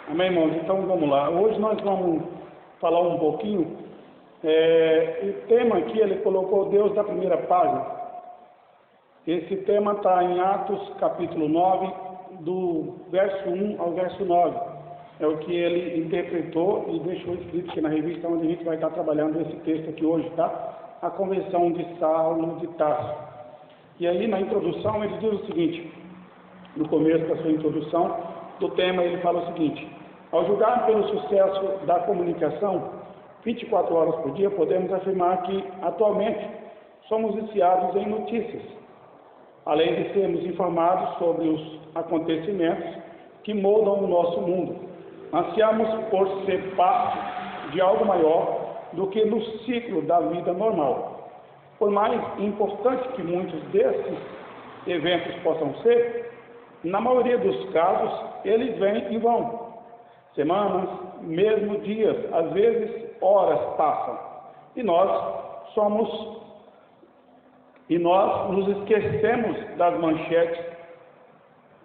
Amém, irmãos? Então vamos lá. Hoje nós vamos falar um pouquinho. O tema aqui, ele colocou Deus da primeira página. Esse tema está em Atos capítulo 9, do verso 1 ao verso 9. É o que ele interpretou e deixou escrito aqui na revista, onde a gente vai estar trabalhando esse texto aqui hoje, tá? A conversão de Saulo de Tarso. E aí na introdução ele diz o seguinte, no começo da sua introdução do tema ele fala o seguinte: ao julgar pelo sucesso da comunicação 24 horas por dia, podemos afirmar que atualmente somos viciados em notícias, além de sermos informados sobre os acontecimentos que moldam o nosso mundo. Ansiamos por ser parte de algo maior do que no ciclo da vida normal. Por mais importante que muitos desses eventos possam ser, na maioria dos casos, eles vêm e vão. Semanas, mesmo dias, às vezes horas passam. E nós nos esquecemos das manchetes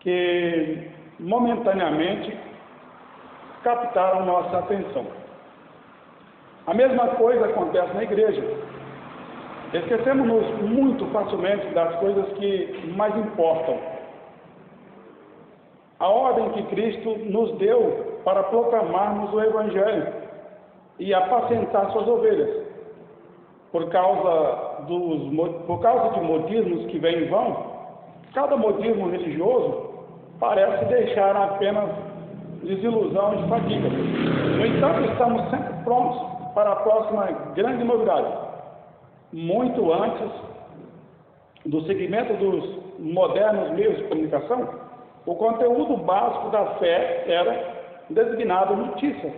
que momentaneamente captaram nossa atenção. A mesma coisa acontece na igreja. Esquecemos-nos muito facilmente das coisas que mais importam. A ordem que Cristo nos deu para proclamarmos o Evangelho e apacentar suas ovelhas. Por causa de modismos que vêm e vão, cada modismo religioso parece deixar apenas desilusão e fadiga. No entanto, estamos sempre prontos para a próxima grande novidade. Muito antes do segmento dos modernos meios de comunicação, o conteúdo básico da fé era designado notícia.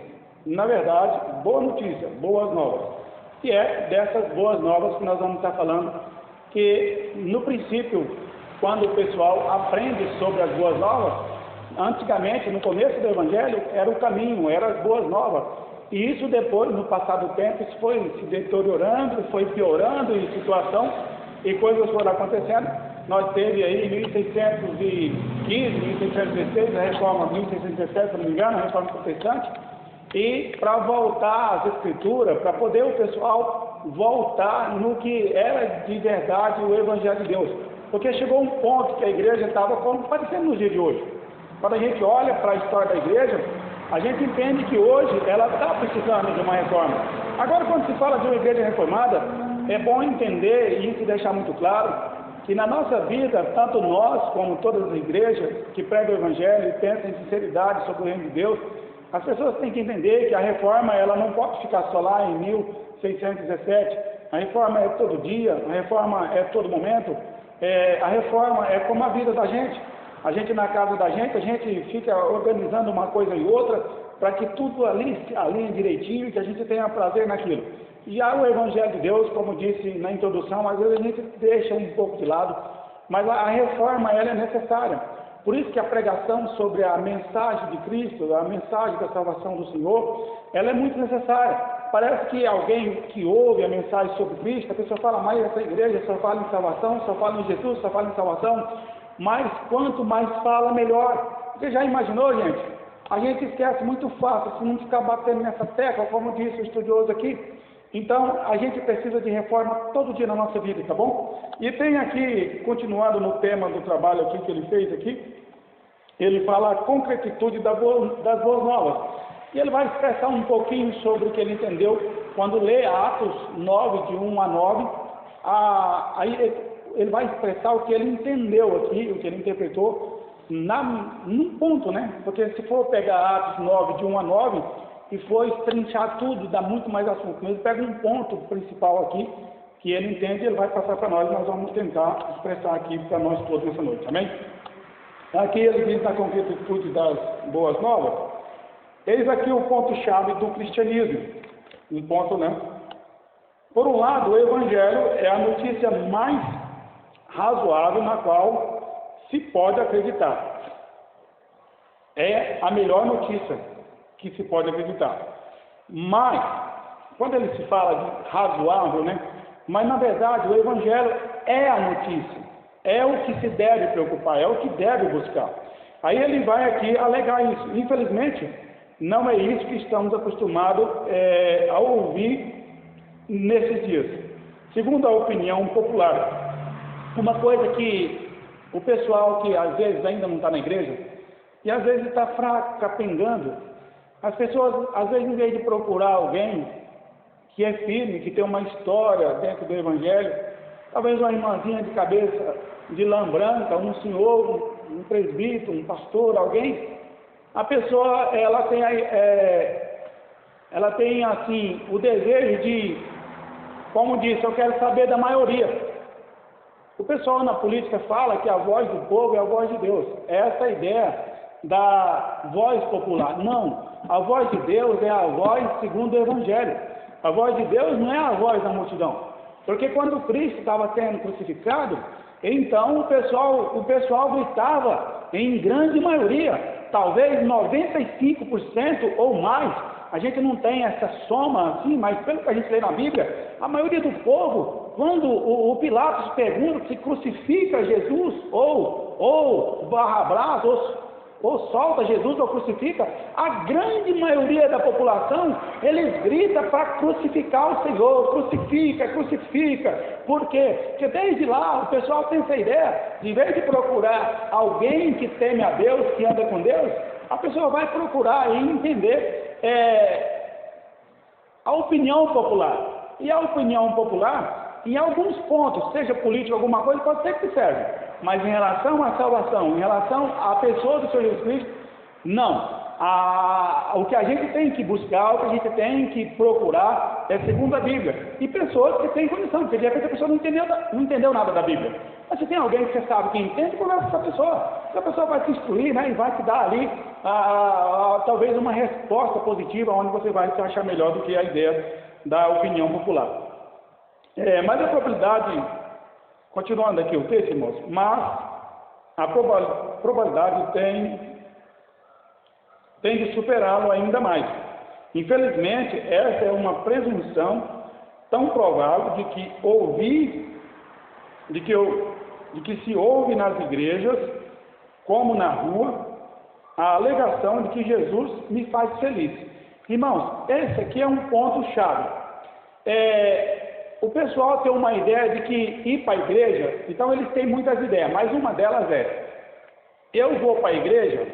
Na verdade, boa notícia, boas novas. E é dessas boas novas que nós vamos estar falando, que no princípio, quando o pessoal aprende sobre as boas novas, antigamente, no começo do Evangelho, era o caminho, eram as boas novas. E isso depois, no passar do tempo, isso foi se deteriorando, foi piorando em situação, e coisas foram acontecendo. Nós teve aí em 1615, 1616, a reforma 1617, se não me engano, a reforma protestante, e para voltar às escrituras, para poder o pessoal voltar no que era de verdade o Evangelho de Deus. Porque chegou um ponto que a igreja estava como parecendo nos dias de hoje. Quando a gente olha para a história da igreja, a gente entende que hoje ela está precisando de uma reforma. Agora, quando se fala de uma igreja reformada, é bom entender e isso deixar muito claro, que na nossa vida, tanto nós como todas as igrejas que pregam o Evangelho e pensam em sinceridade sobre o reino de Deus, as pessoas têm que entender que a reforma ela não pode ficar só lá em 1617. A reforma é todo dia, a reforma é todo momento, a reforma é como a vida da gente. A gente na casa da gente, a gente fica organizando uma coisa e outra para que tudo ali se alinhe direitinho e que a gente tenha prazer naquilo. E há o Evangelho de Deus, como disse na introdução, às vezes a gente deixa um pouco de lado, mas a reforma ela é necessária. Por isso que a pregação sobre a mensagem de Cristo, a mensagem da salvação do Senhor, ela é muito necessária. Parece que alguém que ouve a mensagem sobre Cristo, a pessoa fala, mas essa igreja só fala em salvação, só fala em Jesus, só fala em salvação, mas quanto mais fala, melhor. Você já imaginou, gente? A gente esquece muito fácil, se não ficar batendo nessa tecla, como disse o estudioso aqui. Então, a gente precisa de reforma todo dia na nossa vida, tá bom? E tem aqui, continuando no tema do trabalho aqui que ele fez aqui, ele fala a concretitude das boas novas. E ele vai expressar um pouquinho sobre o que ele entendeu quando lê Atos 9, de 1 a 9. Aí ele vai expressar o que ele entendeu aqui, o que ele interpretou, num ponto, né? Porque se for pegar Atos 9, de 1 a 9, e for estrinchar tudo, dá muito mais assunto. Mas ele pega um ponto principal aqui, que ele entende e ele vai passar para nós, nós vamos tentar expressar aqui para nós todos nessa noite, amém? Aqui ele diz na concretitude das boas novas, eis aqui o ponto-chave do cristianismo, um ponto, né? Por um lado, o Evangelho é a notícia mais razoável na qual se pode acreditar. É a melhor notícia que se pode acreditar. Mas, quando ele se fala de razoável, né? Mas na verdade o Evangelho é a notícia, é o que se deve preocupar, é o que deve buscar. Aí ele vai aqui alegar isso. Infelizmente, Não é isso que estamos acostumados a ouvir nesses dias. Segundo a opinião popular, uma coisa que o pessoal que às vezes ainda não está na igreja, e às vezes está capengando, as pessoas, às vezes, em vez de procurar alguém que é firme, que tem uma história dentro do Evangelho, talvez uma irmãzinha de cabeça de lã branca, um senhor, um presbítero, um pastor, alguém, a pessoa, ela tem assim, o desejo de, como disse, eu quero saber da maioria. O pessoal na política fala que a voz do povo é a voz de Deus. Essa é a ideia da voz popular. Não, a voz de Deus é a voz segundo o Evangelho. A voz de Deus não é a voz da multidão. Porque quando Cristo estava sendo crucificado, então o pessoal gritava em grande maioria, talvez 95% ou mais. A gente não tem essa soma assim, mas pelo que a gente lê na Bíblia, a maioria do povo, quando o Pilatos pergunta se crucifica Jesus ou Barrabás, ou solta Jesus ou crucifica, a grande maioria da população, eles gritam para crucificar o Senhor, crucifica, crucifica. Por quê? Porque desde lá o pessoal tem essa ideia, de vez de procurar alguém que teme a Deus, que anda com Deus, a pessoa vai procurar e entender a opinião popular. E a opinião popular, em alguns pontos, seja político, alguma coisa, pode ser que serve. Mas em relação à salvação, em relação à pessoa do Senhor Jesus Cristo, não. O que a gente tem que buscar, o que a gente tem que procurar é segundo a Bíblia. E pessoas que têm condição, porque de repente a pessoa não entendeu nada da Bíblia. Mas se tem alguém que você sabe que entende, conversa com essa pessoa. Essa pessoa vai te instruir, né, e vai te dar ali talvez uma resposta positiva, onde você vai se achar melhor do que a ideia da opinião popular. Mas a probabilidade, continuando aqui o texto, irmãos, mas a probabilidade tem de superá-lo ainda mais. Infelizmente, essa é uma presunção tão provável de que se ouve nas igrejas, como na rua, a alegação de que Jesus me faz feliz. Irmãos, esse aqui é um ponto-chave. O pessoal tem uma ideia de que ir para a igreja, então eles têm muitas ideias, mas uma delas eu vou para a igreja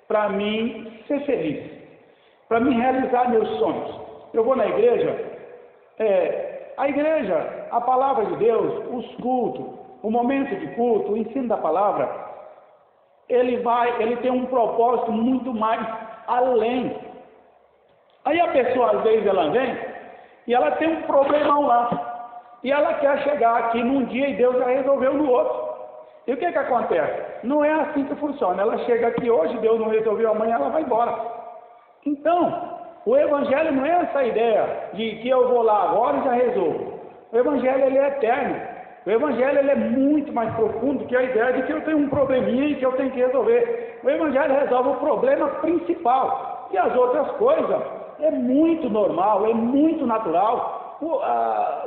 para mim ser feliz, para mim realizar meus sonhos. Eu vou na igreja, a igreja, a palavra de Deus, os cultos, o momento de culto, o ensino da palavra, ele tem um propósito muito mais além. Aí a pessoa, às vezes, ela vem e ela tem um problemão lá, e ela quer chegar aqui num dia e Deus já resolveu no outro. E o que acontece? Não é assim que funciona. Ela chega aqui hoje, Deus não resolveu, amanhã ela vai embora. Então, o Evangelho não é essa ideia de que eu vou lá agora e já resolvo. O Evangelho, ele é eterno. O Evangelho, ele é muito mais profundo que a ideia de que eu tenho um probleminha e que eu tenho que resolver. O Evangelho resolve o problema principal. E as outras coisas é muito normal, é muito natural.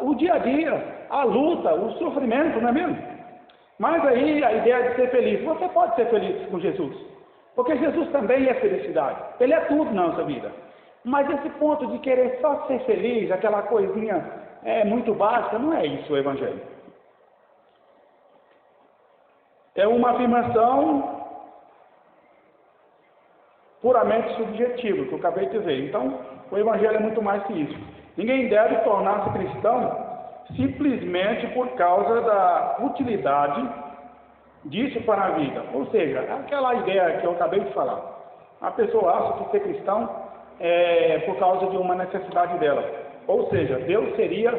O dia a dia, a luta, o sofrimento, não é mesmo? Mas aí a ideia de ser feliz, você pode ser feliz com Jesus, porque Jesus também é felicidade, Ele é tudo na nossa vida. Mas esse ponto de querer só ser feliz, aquela coisinha muito básica, não é isso o Evangelho. É uma afirmação puramente subjetiva, que eu acabei de dizer. Então, o Evangelho é muito mais que isso. Ninguém deve tornar-se cristão simplesmente por causa da utilidade disso para a vida. Ou seja, aquela ideia que eu acabei de falar. A pessoa acha que ser cristão é por causa de uma necessidade dela. Ou seja, Deus seria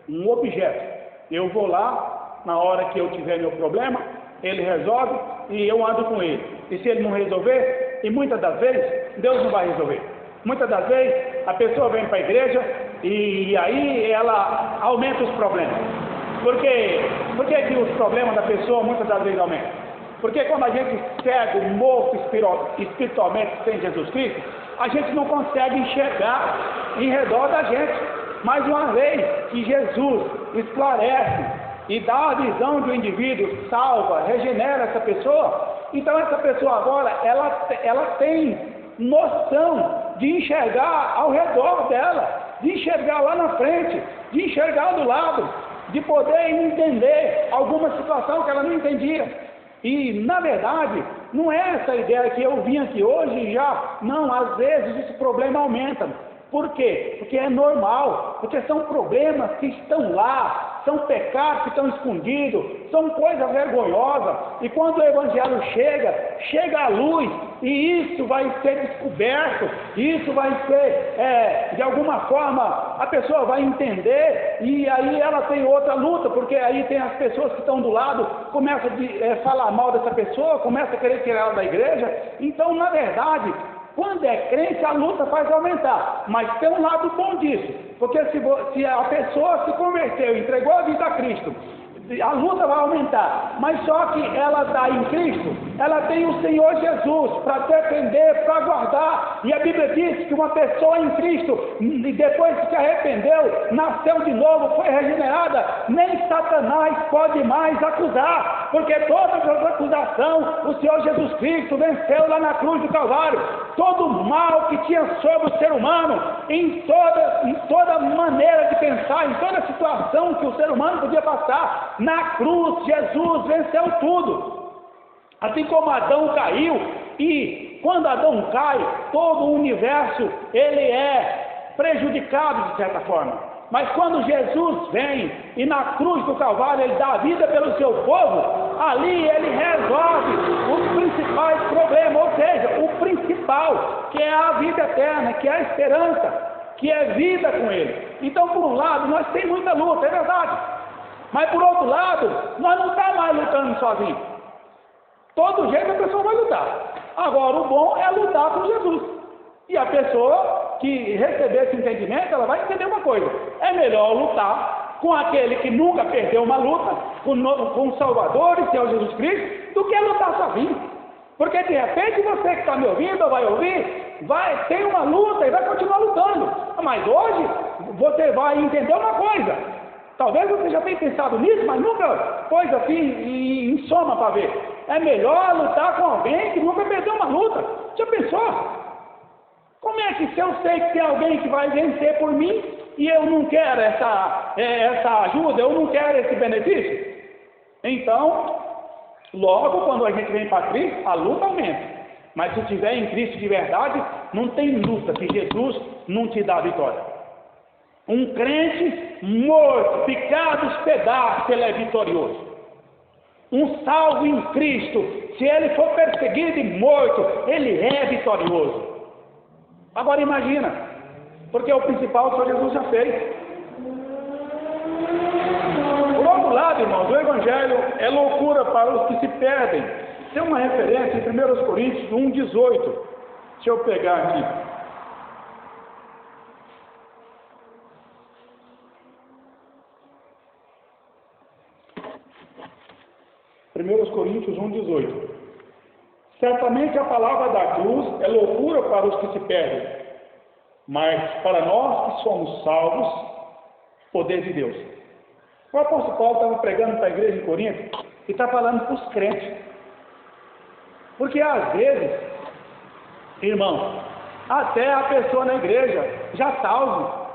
um objeto. Eu vou lá, na hora que eu tiver meu problema, Ele resolve e eu ando com Ele. E se Ele não resolver, e muitas das vezes, Deus não vai resolver. Muitas das vezes, a pessoa vem para a igreja e aí ela aumenta os problemas. Por que que os problemas da pessoa muitas das vezes aumentam? Porque quando a gente cego, morto espiritualmente sem Jesus Cristo, a gente não consegue enxergar em redor da gente. Mas uma vez que Jesus esclarece e dá a visão do indivíduo, salva, regenera essa pessoa, então essa pessoa agora, ela tem noção de enxergar ao redor dela, de enxergar lá na frente, de enxergar do lado, de poder entender alguma situação que ela não entendia. E, na verdade, não é essa ideia que eu vim aqui hoje e já, não, às vezes esse problema aumenta. Por quê? Porque é normal, porque são problemas que estão lá, são pecados que estão escondidos, são coisas vergonhosas, e quando o Evangelho chega à luz, e isso vai ser descoberto, isso vai ser, de alguma forma, a pessoa vai entender, e aí ela tem outra luta, porque aí tem as pessoas que estão do lado, começam a falar mal dessa pessoa, começam a querer tirar ela da igreja. Então, na verdade, quando é crente, a luta faz aumentar, mas tem um lado bom disso, porque se a pessoa se converteu, entregou a vida a Cristo, a luta vai aumentar, mas só que ela está em Cristo, ela tem o Senhor Jesus para defender, para guardar, e a Bíblia diz que uma pessoa em Cristo, e depois que se arrependeu, nasceu de novo, foi regenerada, nem Satanás pode mais acusar, porque todas as acusações o Senhor Jesus Cristo venceu lá na cruz do Calvário. Todo o mal que tinha sobre o ser humano, em toda maneira de pensar, em toda situação que o ser humano podia passar, na cruz Jesus venceu tudo. Assim como Adão caiu, e quando Adão cai, todo o universo ele é prejudicado de certa forma. Mas quando Jesus vem e na cruz do Calvário ele dá a vida pelo seu povo, ali ele resolve os principais problemas, ou seja, o principal, que é a vida eterna, que é a esperança, que é vida com ele. Então, por um lado, nós temos muita luta, é verdade. Mas por outro lado, nós não estamos mais lutando sozinhos. Todo jeito a pessoa vai lutar. Agora, o bom é lutar com Jesus. E a pessoa que receber esse entendimento, ela vai entender uma coisa: é melhor lutar com aquele que nunca perdeu uma luta, com o Salvador e Senhor Jesus Cristo, do que lutar sozinho. Porque de repente você que está me ouvindo ou vai ouvir, tem uma luta e vai continuar lutando. Mas hoje você vai entender uma coisa. Talvez você já tenha pensado nisso, mas nunca pôs assim em soma para ver. É melhor lutar com alguém que nunca perdeu uma luta. Já pensou? Como é que se eu sei que tem alguém que vai vencer por mim e eu não quero essa ajuda, eu não quero esse benefício? Então, logo quando a gente vem para Cristo, a luta aumenta. Mas se estiver em Cristo de verdade, não tem luta que Jesus não te dá vitória. Um crente morto, picado aos pedaços, ele é vitorioso. Um salvo em Cristo, se ele for perseguido e morto, ele é vitorioso. Agora imagina, porque o principal o Senhor Jesus já fez. Por outro lado, irmãos, o Evangelho é loucura para os que se perdem. Tem uma referência em 1 Coríntios 1,18. Deixa eu pegar aqui. Coríntios 1,18. Certamente a palavra da cruz é loucura para os que se perdem, mas para nós que somos salvos, poder de Deus. O apóstolo Paulo estava pregando para a igreja em Corinto e está falando para os crentes. Porque às vezes, irmão, até a pessoa na igreja, já salva,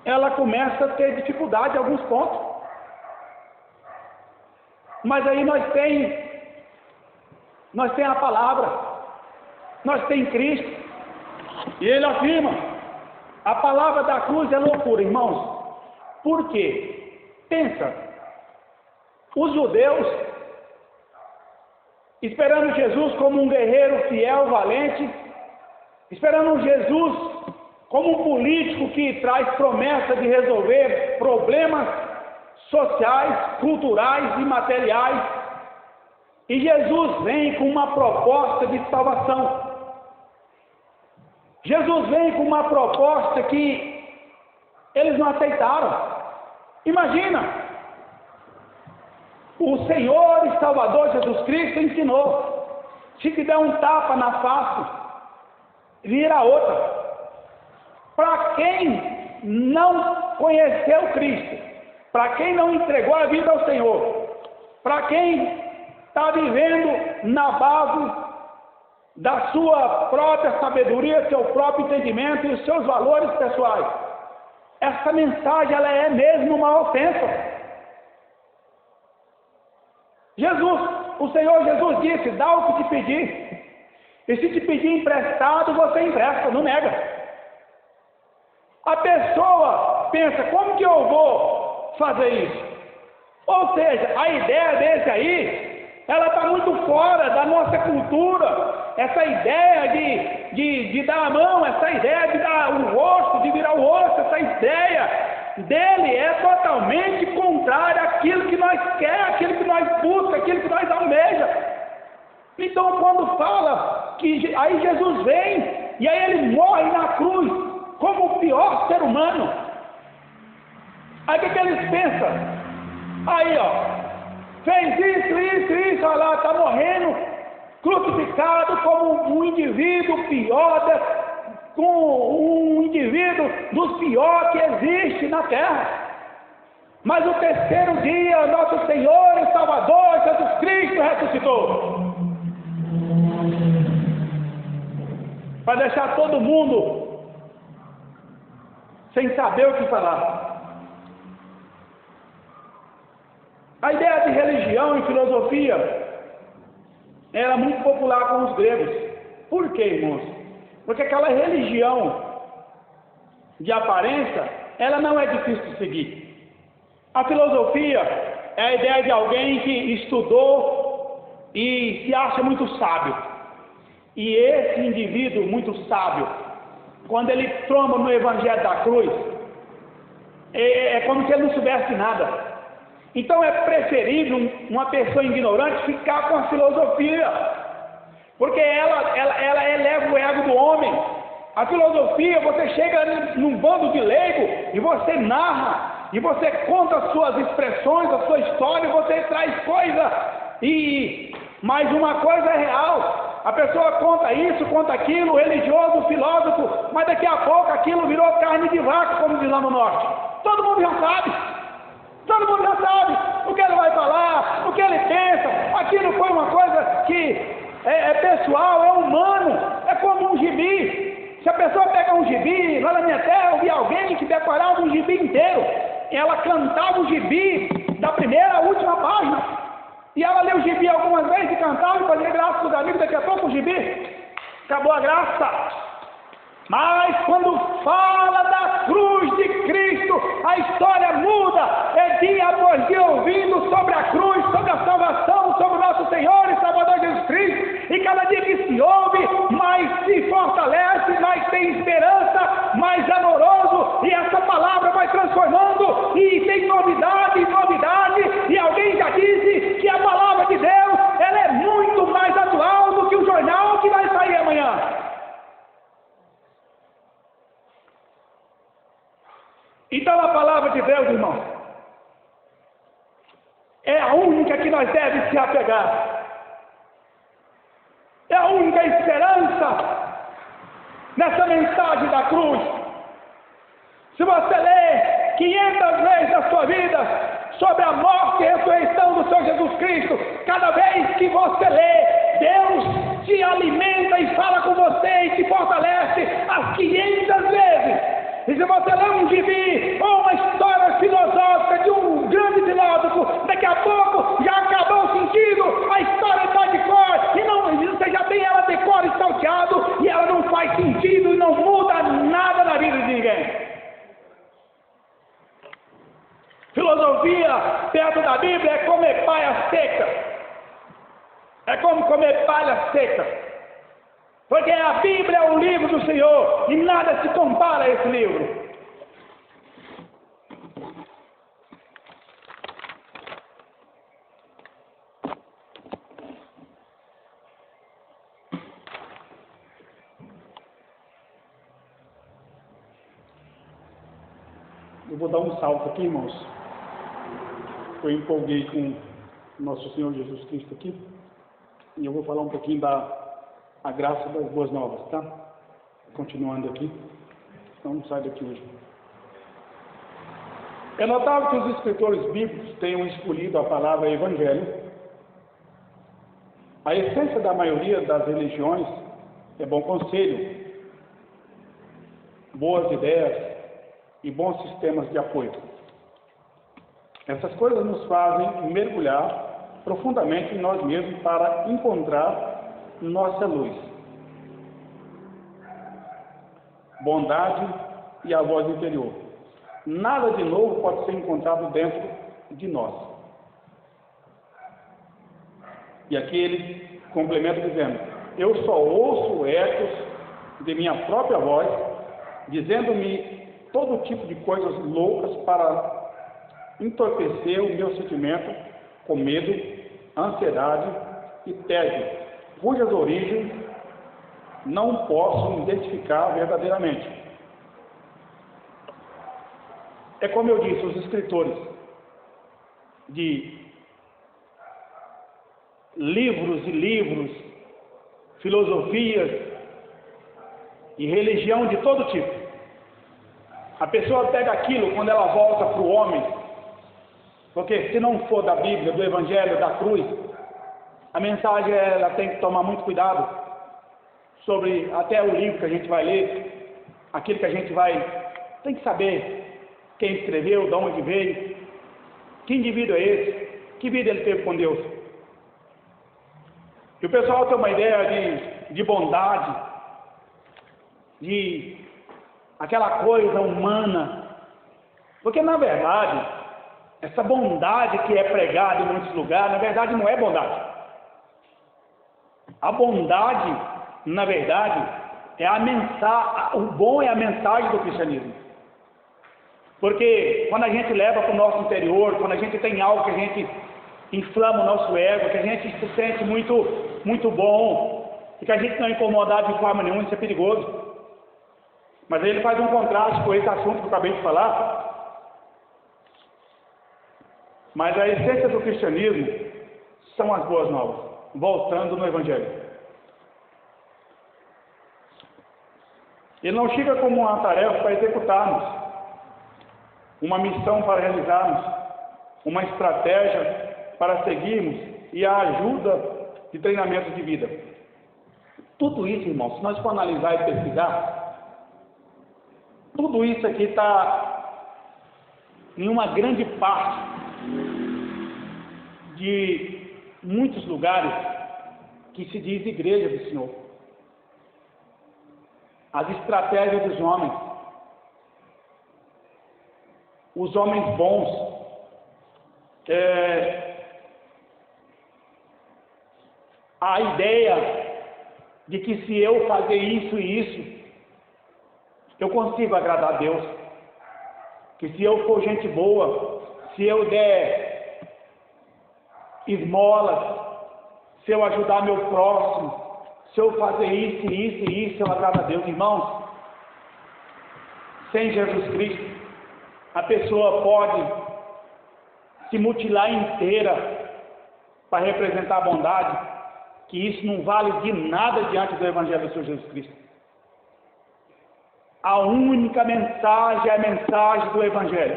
ela começa a ter dificuldade em alguns pontos. Mas aí nós temos a palavra, nós temos Cristo, e ele afirma, a palavra da cruz é loucura, irmãos. Por quê? Pensa, os judeus, esperando Jesus como um guerreiro fiel, valente, esperando Jesus como um político que traz promessa de resolver problemas sociais, culturais e materiais, e Jesus vem com uma proposta de salvação. Jesus vem com uma proposta que eles não aceitaram. Imagina, o Senhor e Salvador Jesus Cristo ensinou: se te der um tapa na face, vira outra. Para quem não conheceu Cristo, para quem não entregou a vida ao Senhor, para quem está vivendo na base da sua própria sabedoria, seu próprio entendimento e os seus valores pessoais. Essa mensagem, ela é mesmo uma ofensa. O Senhor Jesus disse: dá o que te pedir, e se te pedir emprestado, você empresta, não nega. A pessoa pensa: como que eu vou fazer isso? Ou seja, a ideia desse aí, ela está muito fora da nossa cultura. Essa ideia de dar a mão, essa ideia de dar o rosto, de virar o rosto, essa ideia dele é totalmente contrária àquilo que nós queremos, àquilo que nós buscamos, àquilo que nós almejamos. Então, quando fala que aí Jesus vem, e aí ele morre na cruz como o pior ser humano, aí o que eles pensam? Aí, fez isso, olha lá, está morrendo, crucificado como um indivíduo pior, com um indivíduo dos piores que existe na terra. Mas o terceiro dia, nosso Senhor e Salvador Jesus Cristo ressuscitou, para deixar todo mundo sem saber o que falar. A ideia de religião e filosofia era muito popular com os gregos. Por quê, irmãos? Porque aquela religião de aparência, ela não é difícil de seguir. A filosofia é a ideia de alguém que estudou e se acha muito sábio. E esse indivíduo muito sábio, quando ele tromba no Evangelho da Cruz, é como se ele não soubesse nada. Então é preferível uma pessoa ignorante ficar com a filosofia, porque ela eleva o ego do homem. A filosofia, você chega num bando de leigo e você narra, e você conta as suas expressões, a sua história, você traz coisa, mas uma coisa é real. A pessoa conta isso, conta aquilo, religioso, filósofo, mas daqui a pouco aquilo virou carne de vaca, como diz lá no norte. Todo mundo já sabe. Todo mundo já sabe o que ele vai falar, o que ele pensa. Aquilo foi uma coisa que é pessoal, é humano, é como um gibi. Se a pessoa pega um gibi, lá na minha terra eu vi alguém que decorava um gibi inteiro. Ela cantava o gibi da primeira à última página. E ela leu o gibi algumas vezes e cantava e fazia graça para os amigos. Daqui a pouco o gibi acabou a graça. Mas quando fala da cruz de Cristo, a história muda. É dia após dia ouvindo sobre a cruz, sobre a salvação, sobre o nosso Senhor e Salvador Jesus Cristo. E cada dia que se ouve, mais se fortalece, mais tem esperança, mais amoroso. E essa palavra vai transformando e tem novidade. E alguém já disse que a palavra de Deus, ela é muito mais atual do que o jornal que vai sair amanhã. Então a palavra de Deus, irmão, é a única que nós devemos se apegar. É a única esperança nessa mensagem da cruz. Se você ler 500 vezes na sua vida sobre a morte e ressurreição do Senhor Jesus Cristo, cada vez que você lê, Deus te alimenta e fala com você e te fortalece as 500 vezes. E se você lê um gibi ou uma história filosófica de um grande filósofo, daqui a pouco já acabou o sentido, a história está de cor, e você já tem ela de cor e salteado, e ela não faz sentido e não muda nada na vida de ninguém. Filosofia perto da Bíblia é comer palha seca. É como comer palha seca. Porque a Bíblia é o livro do Senhor e nada se compara a esse livro. Eu vou dar um salto aqui, irmãos. Eu empolguei com o nosso Senhor Jesus Cristo aqui. E eu vou falar um pouquinho a graça das boas novas, tá? Continuando aqui. Então não sai daqui hoje. É notável que os escritores bíblicos tenham escolhido a palavra evangelho. A essência da maioria das religiões é bom conselho, boas ideias e bons sistemas de apoio. Essas coisas nos fazem mergulhar profundamente em nós mesmos para encontrar nossa luz, bondade e a voz interior. Nada de novo pode ser encontrado dentro de nós. E aqui ele complementa dizendo: eu só ouço ecos de minha própria voz, dizendo-me todo tipo de coisas loucas para entorpecer o meu sentimento com medo, ansiedade e tédio, cujas origens não posso identificar verdadeiramente. É como eu disse, os escritores de livros e livros, filosofias e religião de todo tipo. A pessoa pega aquilo quando ela volta para o homem, porque se não for da Bíblia, do Evangelho, da cruz, a mensagem ela tem que tomar muito cuidado sobre até o livro que a gente vai ler, aquilo que a gente tem que saber quem escreveu, de onde veio, que indivíduo é esse, que vida ele teve com Deus. E o pessoal tem uma ideia de bondade, de aquela coisa humana, porque na verdade, essa bondade que é pregada em muitos lugares, na verdade não é bondade. A bondade, na verdade, é a mensagem, o bom é a mensagem do cristianismo. Porque quando a gente leva para o nosso interior, quando a gente tem algo que a gente inflama o nosso ego, que a gente se sente muito bom, e que a gente não é incomodado de forma nenhuma, isso é perigoso. Mas aí ele faz um contraste com esse assunto que eu acabei de falar. Mas a essência do cristianismo são as boas novas, voltando no Evangelho. Ele não chega como uma tarefa para executarmos, uma missão para realizarmos, uma estratégia para seguirmos e a ajuda de treinamento de vida. Tudo isso, irmãos, se nós for analisar e pesquisar, tudo isso aqui está em uma grande parte de muitos lugares que se diz igreja do Senhor. As estratégias dos homens, os homens bons, a ideia de que se eu fazer isso e isso, eu consigo agradar a Deus, que se eu for gente boa, se eu der esmolas, se eu ajudar meu próximo, se eu fazer isso e isso e isso, eu agrado a Deus. Irmãos, sem Jesus Cristo, a pessoa pode se mutilar inteira para representar a bondade, que isso não vale de nada diante do Evangelho do Senhor Jesus Cristo. A única mensagem é a mensagem do Evangelho,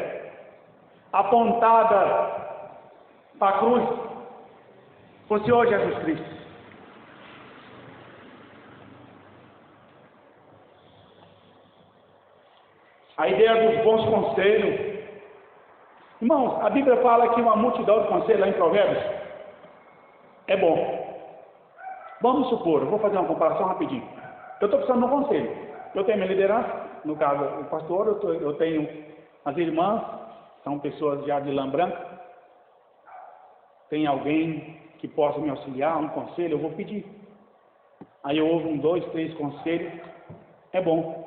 apontada para a cruz, por Senhor Jesus Cristo. A ideia dos bons conselhos. Irmãos, a Bíblia fala que uma multidão de conselhos lá em Provérbios é bom. Vamos supor, eu vou fazer uma comparação rapidinho. Eu estou precisando de um conselho. Eu tenho minha liderança, no caso o pastor, eu tenho as irmãs, são pessoas já de lã branca. Tem alguém que possa me auxiliar, um conselho, eu vou pedir. Aí eu ouvo 1, 2, 3 conselhos, é bom.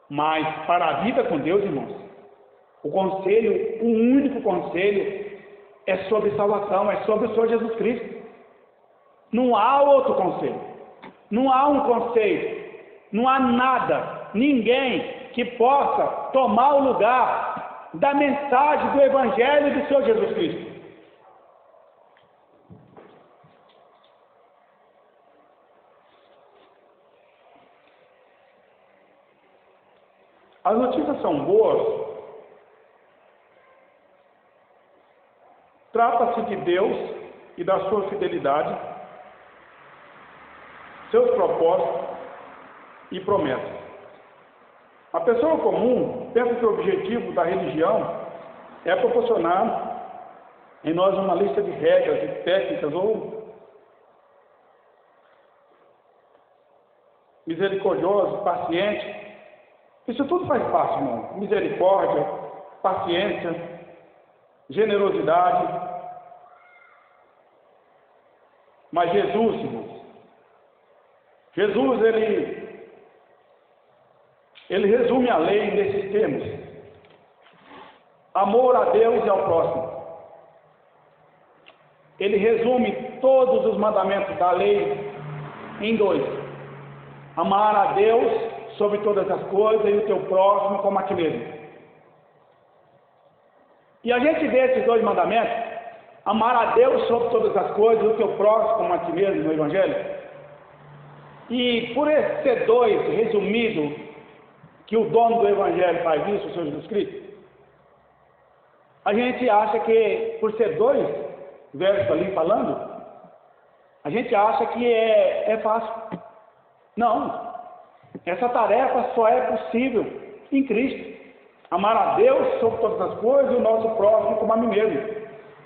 Mas para a vida com Deus, irmãos, o conselho, o único conselho é sobre salvação, é sobre o Senhor Jesus Cristo. Não há outro conselho, não há um conselho, não há nada, ninguém que possa tomar o lugar da mensagem do Evangelho do Senhor Jesus Cristo. As notícias são boas. Trata-se de Deus e da sua fidelidade. seus propósitos e promessas. A pessoa comum pensa que o objetivo da religião é proporcionar em nós uma lista de regras e técnicas ou misericordioso, paciente. Isso tudo faz parte, irmão. Misericórdia, paciência, generosidade. Mas Jesus, irmãos, Jesus, ele resume a lei nesses termos: amor a Deus e ao próximo. Ele resume todos os mandamentos da lei em dois: amar a Deus sobre todas as coisas e o teu próximo como a ti mesmo. E a gente vê esses dois mandamentos, amar a Deus sobre todas as coisas e o teu próximo como a ti mesmo, no Evangelho. E por ser dois resumido, que o dono do Evangelho faz isso, o Senhor Jesus Cristo, a gente acha que, por ser dois versos ali falando, a gente acha que é fácil. Não. Essa tarefa só é possível em Cristo. Amar a Deus sobre todas as coisas e o nosso próximo como a mim mesmo.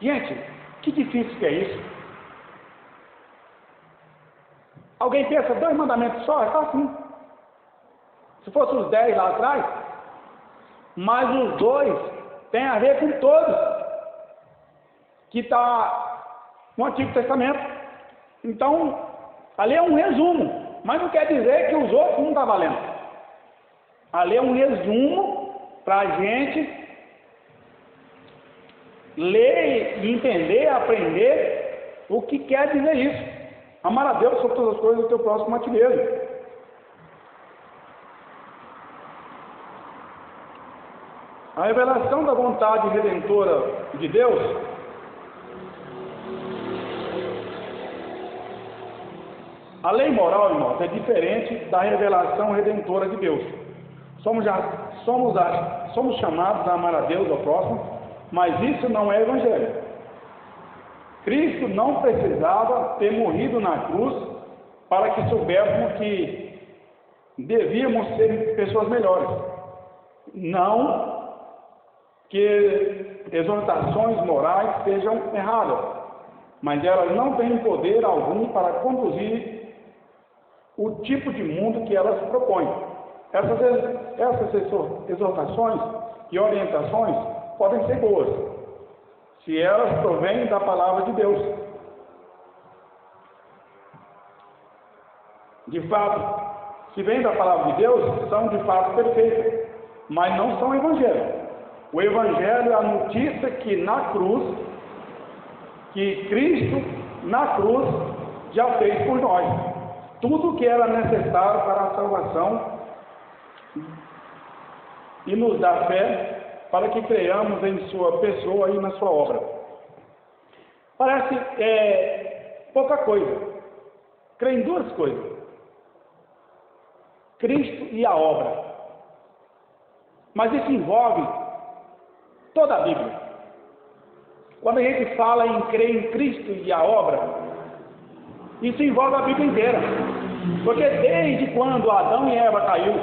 Gente, que difícil que é isso. Alguém pensa, 2 mandamentos só? É fácil. Se fosse os 10 lá atrás, mas os 2 têm a ver com todos que está no Antigo Testamento. Então, ali é um resumo. Mas não quer dizer que os outros não estão valendo. Ali é um resumo para a gente ler e entender, aprender o que quer dizer isso. Amar a Deus sobre todas as coisas e o teu próximo a ti mesmo. A revelação da vontade redentora de Deus a lei moral, irmãos, é diferente da revelação redentora de Deus. Somos chamados a amar a Deus ao próximo, mas isso não é evangelho. Cristo não precisava ter morrido na cruz para que soubéssemos que devíamos ser pessoas melhores. Não que exortações morais sejam erradas, mas elas não têm poder algum para conduzir o tipo de mundo que elas propõem. Essas exortações e orientações podem ser boas, se elas provêm da palavra de Deus. De fato, se vêm da palavra de Deus, são de fato perfeitas, mas não são evangelho. O evangelho é a notícia que na cruz, que Cristo na cruz já fez por nós tudo o que era necessário para a salvação e nos dá fé para que creiamos em sua pessoa e na sua obra. Parece pouca coisa. Creio em 2 coisas: Cristo e a obra. Mas isso envolve toda a Bíblia. Quando a gente fala em crer em Cristo e a obra, isso envolve a Bíblia inteira. Porque desde quando Adão e Eva caiu,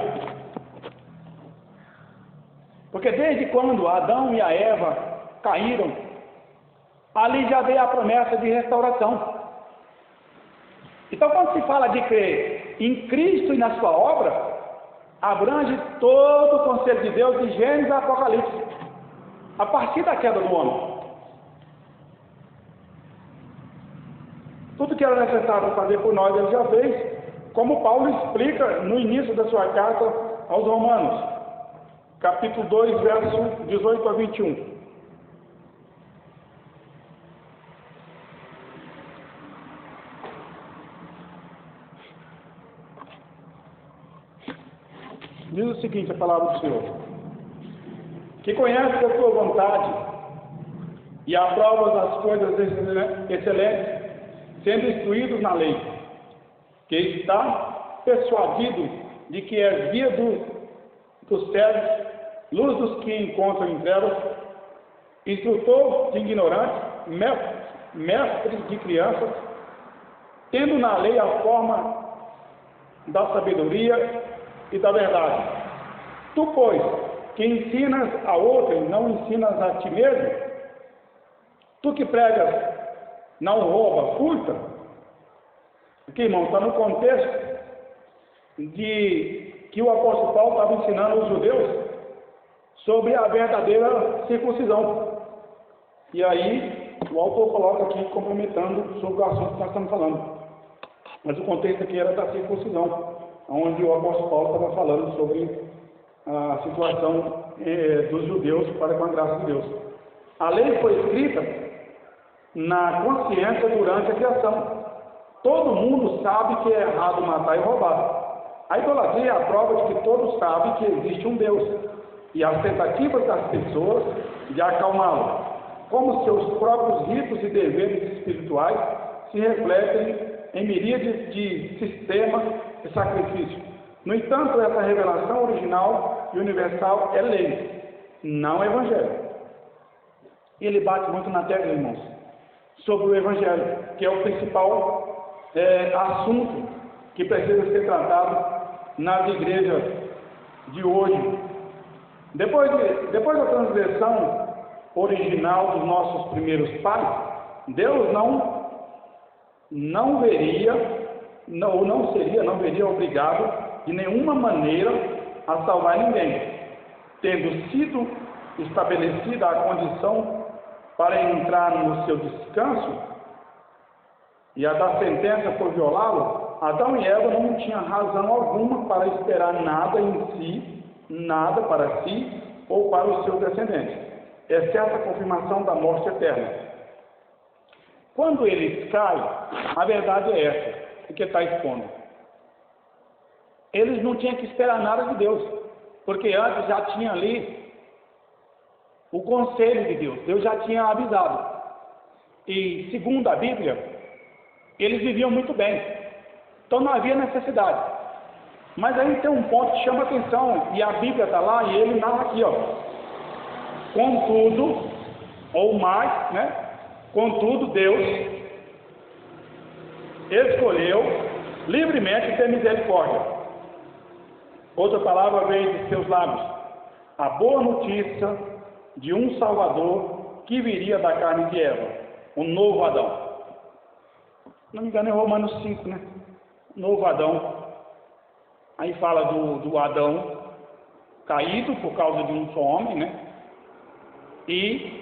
caíram, ali já veio a promessa de restauração. Então, quando se fala de crer em Cristo e na sua obra, abrange todo o conselho de Deus de Gênesis a Apocalipse, a partir da queda do homem. Tudo que era necessário fazer por nós, ele já fez, como Paulo explica no início da sua carta aos Romanos, capítulo 2, versos 18 a 21. Diz o seguinte, a palavra do Senhor: que conhece a sua vontade e aprova as coisas excelentes, sendo instruídos na lei, que está persuadido de que é guia dos cegos, luz dos que encontram em trevas, instrutor de ignorantes, mestre de crianças, tendo na lei a forma da sabedoria e da verdade. Tu, pois, que ensinas a outro e não ensinas a ti mesmo, tu que pregas, não rouba, furta. Aqui, irmão, está no contexto de que o apóstolo Paulo estava ensinando os judeus sobre a verdadeira circuncisão. E aí, o autor coloca aqui, complementando sobre o assunto que nós estamos falando. Mas o contexto aqui era da circuncisão, onde o apóstolo Paulo estava falando sobre a situação dos judeus para com a graça de Deus. A lei foi escrita na consciência durante a criação. Todo mundo sabe que é errado matar e roubar. A idolatria é a prova de que todos sabem que existe um Deus, e as tentativas das pessoas de acalmá-lo, como seus próprios ritos e deveres espirituais, se refletem em miríades de sistemas de sacrifício. No entanto, essa revelação original e universal é lei, não evangelho. Ele bate muito na tecla, irmãos, sobre o evangelho, que é o principal assunto que precisa ser tratado nas igrejas de hoje. Depois da transgressão original dos nossos primeiros pais, Deus não veria obrigado de nenhuma maneira a salvar ninguém, tendo sido estabelecida a condição para entrar no seu descanso, e a da sentença por violá-lo, Adão e Eva não tinham razão alguma para esperar nada em si, nada para si ou para os seus descendentes, exceto a confirmação da morte eterna. Quando eles caem, a verdade é essa, que está expondo. Eles não tinham que esperar nada de Deus, porque antes já tinha ali o conselho de Deus, Deus já tinha avisado. E segundo a Bíblia, eles viviam muito bem, então não havia necessidade. Mas aí tem um ponto que chama atenção, e a Bíblia está lá, e ele narra aqui, ó. Contudo, ou mais, né? Contudo, Deus escolheu livremente ter misericórdia. Outra palavra veio de seus lábios: a boa notícia de um Salvador que viria da carne de Eva, o novo Adão. Não me engano, é Romanos 5, né? Novo Adão. Aí fala do Adão caído por causa de um só homem, né? E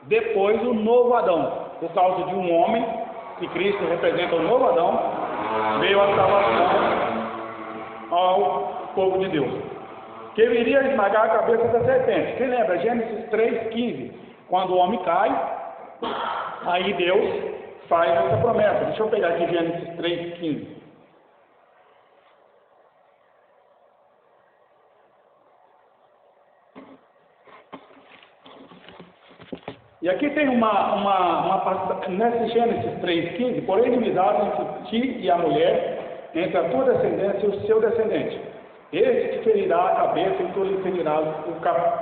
depois o novo Adão, por causa de um homem, que Cristo representa o novo Adão, veio a salvação ao povo de Deus, que viria esmagar a cabeça da serpente. Quem lembra? Gênesis 3,15. Quando o homem cai, aí Deus faz essa promessa. Deixa eu pegar aqui Gênesis 3,15. E aqui tem nesse Gênesis 3,15, porém inimizade entre ti e a mulher, entre a tua descendência e o seu descendente. Este te ferirá a cabeça e tu lhe ferirás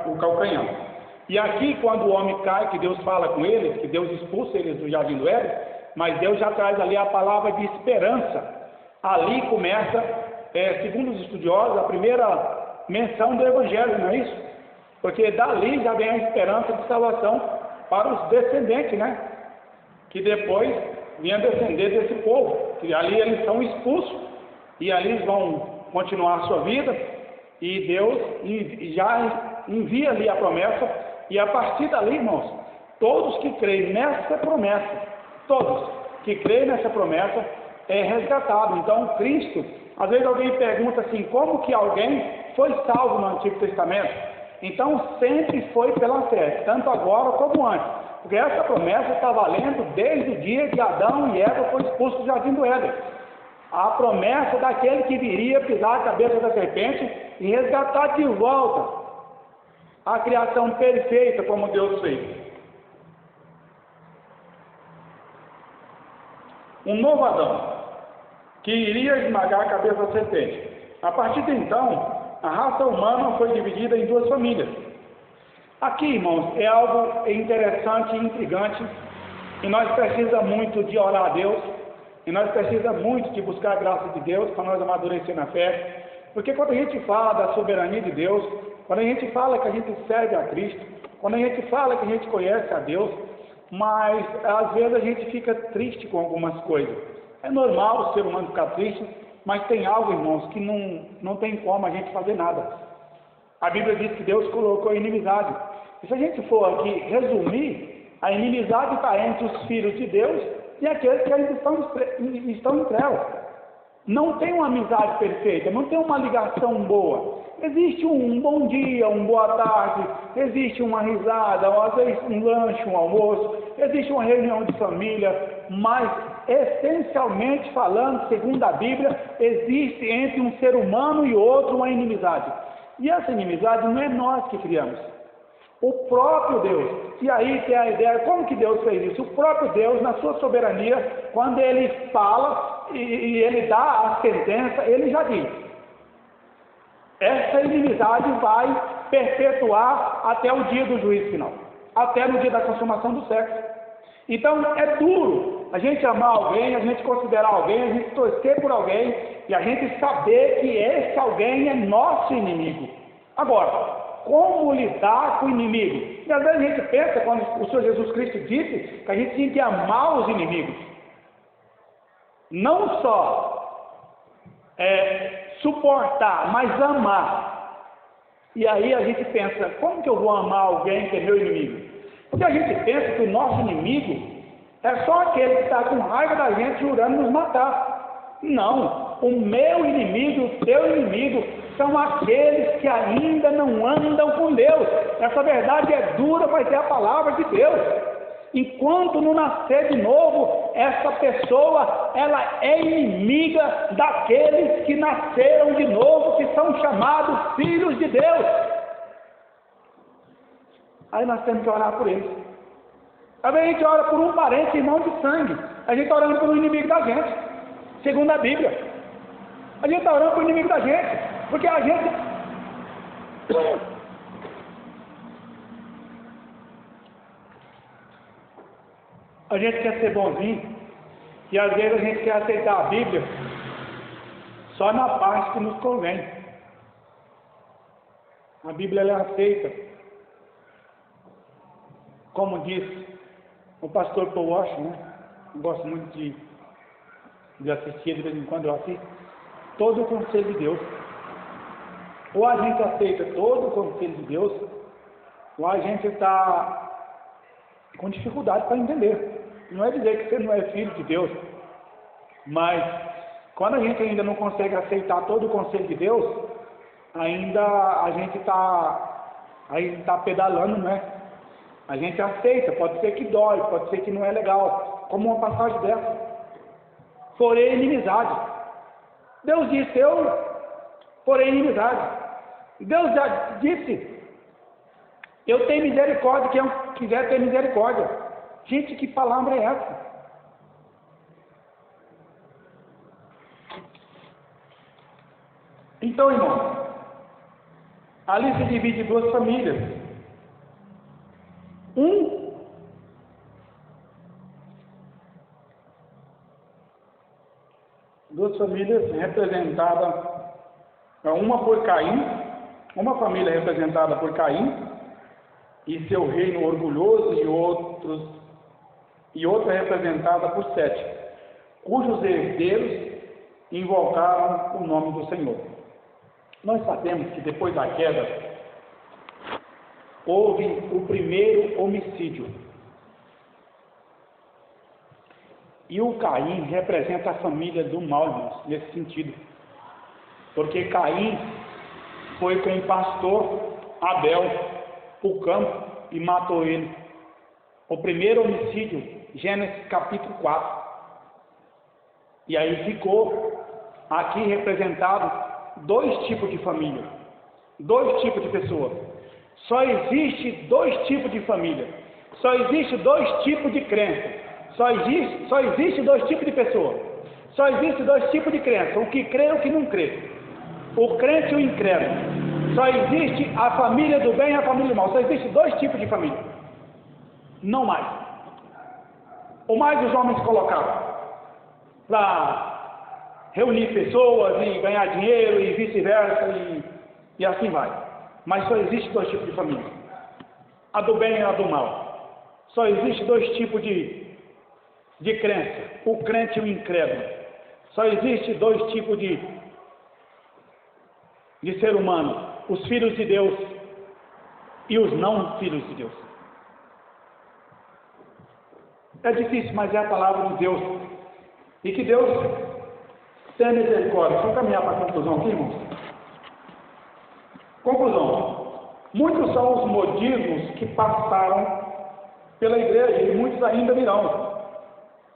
o calcanhar. E aqui, quando o homem cai, que Deus fala com ele, que Deus expulsa eles do jardim do Éden, mas Deus já traz ali a palavra de esperança. Ali começa, segundo os estudiosos, a primeira menção do Evangelho, não é isso? Porque dali já vem a esperança de salvação para os descendentes, né? Que depois vinha descender desse povo, que ali eles são expulsos, e ali eles vão continuar a sua vida, e Deus já envia ali a promessa, e a partir dali, irmãos, todos que creem nessa promessa, todos que creem nessa promessa, é resgatado. Então, Cristo, às vezes alguém pergunta assim, como que alguém foi salvo no Antigo Testamento? Então, sempre foi pela fé, tanto agora como antes, porque essa promessa está valendo desde o dia que Adão e Eva foram expulsos do jardim do Éden. A promessa daquele que viria pisar a cabeça da serpente e resgatar de volta a criação perfeita como Deus fez. Um novo Adão, que iria esmagar a cabeça da serpente. A partir de então, a raça humana foi dividida em duas famílias. Aqui, irmãos, é algo interessante e intrigante, e nós precisamos muito de orar a Deus E nós precisamos muito de buscar a graça de Deus para nós amadurecer na fé. Porque quando a gente fala da soberania de Deus, quando a gente fala que a gente serve a Cristo, quando a gente fala que a gente conhece a Deus, mas às vezes a gente fica triste com algumas coisas. É normal o ser humano ficar triste, mas tem algo, irmãos, que não tem como a gente fazer nada. A Bíblia diz que Deus colocou inimizade. E se a gente for aqui resumir, a inimizade está entre os filhos de Deus e aqueles que ainda estão em trevas. Não tem uma amizade perfeita, não tem uma ligação boa. Existe um bom dia, uma boa tarde, existe uma risada, ou às vezes um lanche, um almoço, existe uma reunião de família, mas essencialmente falando, segundo a Bíblia, existe entre um ser humano e outro uma inimizade. E essa inimizade não é nós que criamos. O próprio Deus. E aí tem a ideia, como que Deus fez isso? O próprio Deus, na sua soberania, quando Ele fala e Ele dá a sentença, Ele já diz: essa inimizade vai perpetuar até o dia do juízo final, até no dia da consumação do século. Então é duro a gente amar alguém, a gente considerar alguém, a gente torcer por alguém e a gente saber que esse alguém é nosso inimigo. Agora, como lidar com o inimigo? E às vezes a gente pensa, quando o Senhor Jesus Cristo disse que a gente tinha que amar os inimigos, não só suportar, mas amar. E aí a gente pensa, como que eu vou amar alguém que é meu inimigo? Porque a gente pensa que o nosso inimigo é só aquele que está com raiva da gente jurando nos matar. Não, o meu inimigo, o teu inimigo, são aqueles que ainda não andam com Deus. Essa verdade é dura, mas é a palavra de Deus. Enquanto não nascer de novo, essa pessoa, ela é inimiga daqueles que nasceram de novo, que são chamados filhos de Deus. Aí nós temos que orar por eles. Às vezes a gente ora por um parente, irmão de sangue. A gente está orando por um inimigo da gente, segundo a Bíblia. A gente está orando por um inimigo da gente, porque a gente... A gente quer ser bonzinho, e às vezes a gente quer aceitar a Bíblia só na parte que nos convém. A Bíblia ela é aceita, como diz o pastor Paul Washer, né? Eu gosto muito de assistir, de vez em quando eu assisto, todo o conselho de Deus. Ou a gente aceita todo o conselho de Deus, ou a gente está com dificuldade para entender. Não é dizer que você não é filho de Deus, mas quando a gente ainda não consegue aceitar todo o conselho de Deus, ainda a gente está pedalando, né? A gente aceita, pode ser que dói, pode ser que não é legal, como uma passagem dessa. Porém, inimizade. Deus disse, eu porém inimizade. Deus já disse, eu tenho misericórdia, quem quiser ter misericórdia. Gente, que palavra é essa? Então, irmão, ali se divide em duas famílias. Duas famílias representadas, uma por Caim, uma família representada por Caim e seu reino orgulhoso, e outra representada por Sete, cujos herdeiros invocaram o nome do Senhor. Nós sabemos que depois da queda houve o primeiro homicídio. E o Caim representa a família do mal, irmãos, nesse sentido. Porque Caim foi com o pastor Abel o campo e matou ele. O primeiro homicídio, Gênesis capítulo 4. E aí ficou aqui representado dois tipos de família, dois tipos de pessoa. Só existe dois tipos de família, só existe dois tipos de crença, só existe dois tipos de pessoa, só existe dois tipos de crença, o que crê e o que não crê, o crente e o incrédulo. Só existe a família do bem e a família do mal, só existe dois tipos de família, não mais. Ou mais os homens colocaram. para reunir pessoas e ganhar dinheiro e vice-versa e assim vai. Mas só existe dois tipos de família: a do bem e a do mal. Só existe dois tipos de crença: o crente e o incrédulo. Só existe dois tipos de ser humano: os filhos de Deus e os não filhos de Deus. É difícil, mas é a palavra de Deus. E que Deus tenha misericórdia. Vamos caminhar para a conclusão aqui, irmãos? Conclusão: muitos são os modismos que passaram pela igreja e muitos ainda virão.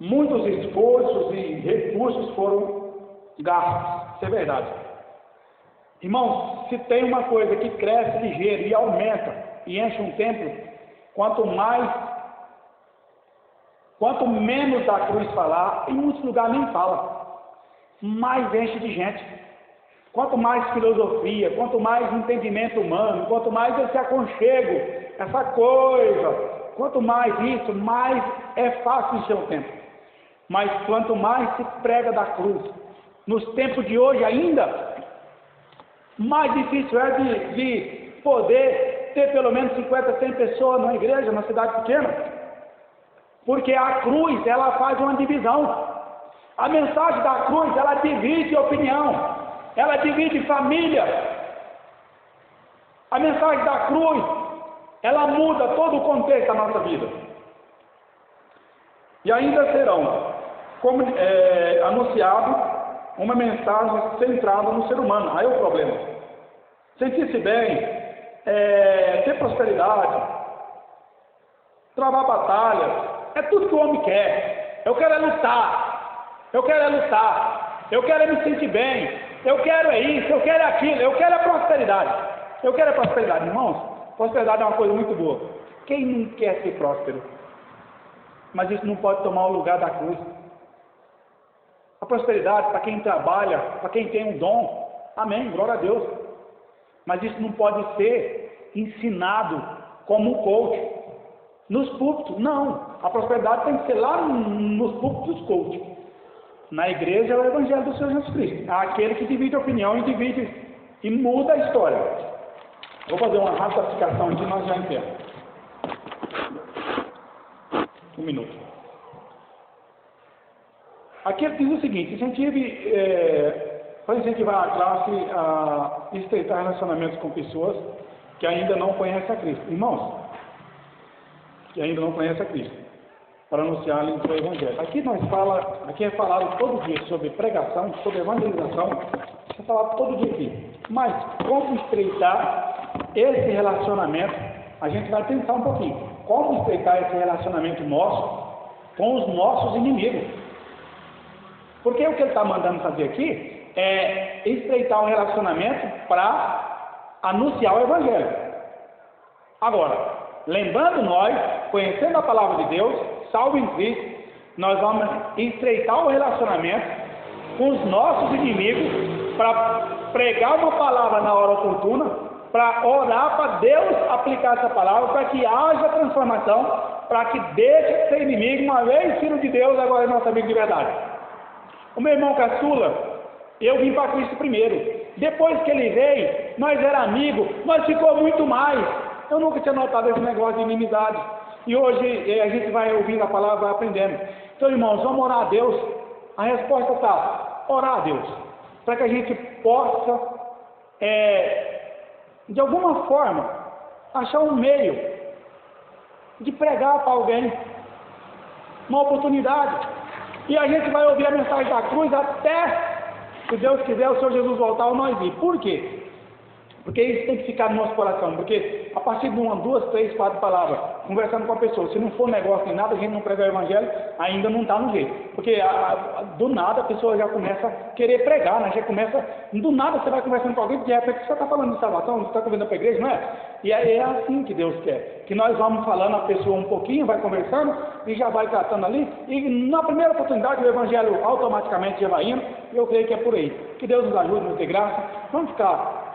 Muitos esforços e recursos foram gastos. Isso é verdade. Irmãos, se tem uma coisa que cresce ligeiro e aumenta e enche um templo, quanto menos da cruz falar, em muitos lugares nem fala, mais enche de gente. Quanto mais filosofia, quanto mais entendimento humano, quanto mais esse aconchego, essa coisa, quanto mais isso, mais é fácil encher o templo. Mas quanto mais se prega da cruz, nos tempos de hoje ainda, mais difícil é de poder ter pelo menos 50, 100 pessoas na igreja, na cidade pequena. Porque a cruz, ela faz uma divisão. A mensagem da cruz, ela divide opinião, ela divide família. A mensagem da cruz, ela muda todo o contexto da nossa vida. E ainda serão, como anunciado, uma mensagem centrada no ser humano. Aí é o problema: sentir-se bem, ter prosperidade, travar batalhas, é tudo que o homem quer. Eu quero lutar, eu quero me sentir bem, eu quero isso, eu quero aquilo, eu quero a prosperidade. Eu quero a prosperidade, irmãos. Prosperidade é uma coisa muito boa. Quem não quer ser próspero? Mas isso não pode tomar o lugar da cruz. A prosperidade, para quem trabalha, para quem tem um dom, amém, glória a Deus. Mas isso não pode ser ensinado como um coach nos púlpitos. Não, a prosperidade tem que ser lá nos púlpitos dos coaches. Na igreja é o Evangelho do Senhor Jesus Cristo, é aquele que divide a opinião e divide e muda a história. Vou fazer uma rápida aplicação aqui, nós já entendemos. Um minuto. Aqui ele diz o seguinte: para incentivar a classe a estreitar relacionamentos com pessoas que ainda não conhecem a Cristo. Irmãos, que ainda não conhecem a Cristo, para anunciar-lhes o Evangelho. Aqui é falado todo dia sobre pregação, sobre evangelização, é falado todo dia aqui. Mas como estreitar esse relacionamento, a gente vai pensar um pouquinho. Como estreitar esse relacionamento nosso com os nossos inimigos? Porque o que ele está mandando fazer aqui é estreitar um relacionamento para anunciar o Evangelho. Agora, lembrando nós, conhecendo a palavra de Deus, salvo em Cristo, nós vamos estreitar o relacionamento com os nossos inimigos para pregar uma palavra na hora oportuna, para orar para Deus aplicar essa palavra, para que haja transformação, para que deixe de ser inimigo, uma vez filho de Deus, agora é nosso amigo de verdade. O meu irmão caçula, eu vim para Cristo primeiro. Depois que ele veio, nós era amigo, nós ficou muito mais. Eu nunca tinha notado esse negócio de inimizade. E hoje a gente vai ouvindo a palavra, vai aprendendo. Então, irmãos, vamos orar a Deus. A resposta está: orar a Deus, para que a gente possa, de alguma forma, achar um meio de pregar para alguém, uma oportunidade. E a gente vai ouvir a mensagem da cruz até, se Deus quiser, o Senhor Jesus voltar ou nós ir. Por quê? Porque isso tem que ficar no nosso coração. Porque a partir de 1, 2, 3, 4 palavras, conversando com a pessoa, se não for negócio nem nada, a gente não prega o Evangelho, ainda não está no jeito. Porque do nada a pessoa já começa a querer pregar, né? Já começa, do nada você vai conversando com alguém, de repente você está falando de salvação, você está convidando para a igreja, não é? E é assim que Deus quer. Que nós vamos falando a pessoa um pouquinho, vai conversando, e já vai tratando ali, e na primeira oportunidade o Evangelho automaticamente já vai indo, e eu creio que é por aí. Que Deus nos ajude, nos dê graça. Vamos ficar,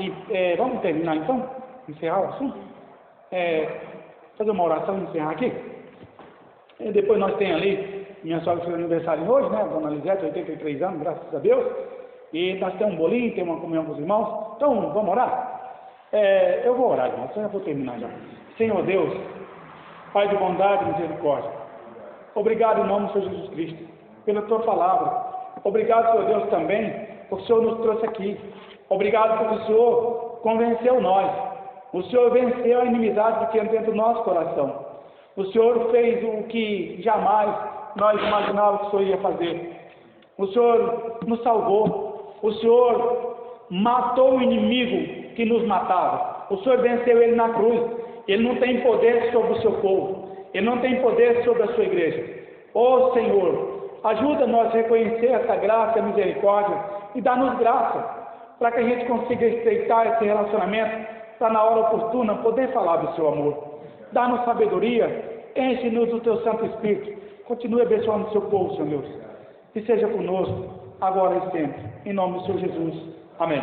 vamos terminar então? Encerrar o assunto? Fazer uma oração e encerrar aqui. E depois nós temos ali minha sogra fez aniversário hoje, né? Dona Lisete, 83 anos, graças a Deus. E nós temos um bolinho, temos uma comunhão com os irmãos. Então, vamos orar? Eu vou orar, irmãos. Eu já vou terminar já. Senhor Deus, Pai de bondade e misericórdia, obrigado em nome do Senhor Jesus Cristo, pela Tua palavra. Obrigado, Senhor Deus, também, porque o Senhor nos trouxe aqui. Obrigado porque o Senhor convenceu nós. O Senhor venceu a inimizade que tinha dentro do nosso coração. O Senhor fez o que jamais nós imaginávamos que o Senhor ia fazer. O Senhor nos salvou. O Senhor matou o inimigo que nos matava. O Senhor venceu ele na cruz. Ele não tem poder sobre o seu povo. Ele não tem poder sobre a sua igreja. Ó Senhor, ajuda-nos a reconhecer essa graça e misericórdia e dá-nos graça para que a gente consiga estreitar esse relacionamento, para na hora oportuna poder falar do seu amor. Dá-nos sabedoria, enche-nos do teu Santo Espírito. Continue abençoando o seu povo, Senhor Deus. Que seja conosco, agora e sempre. Em nome do Senhor Jesus. Amém.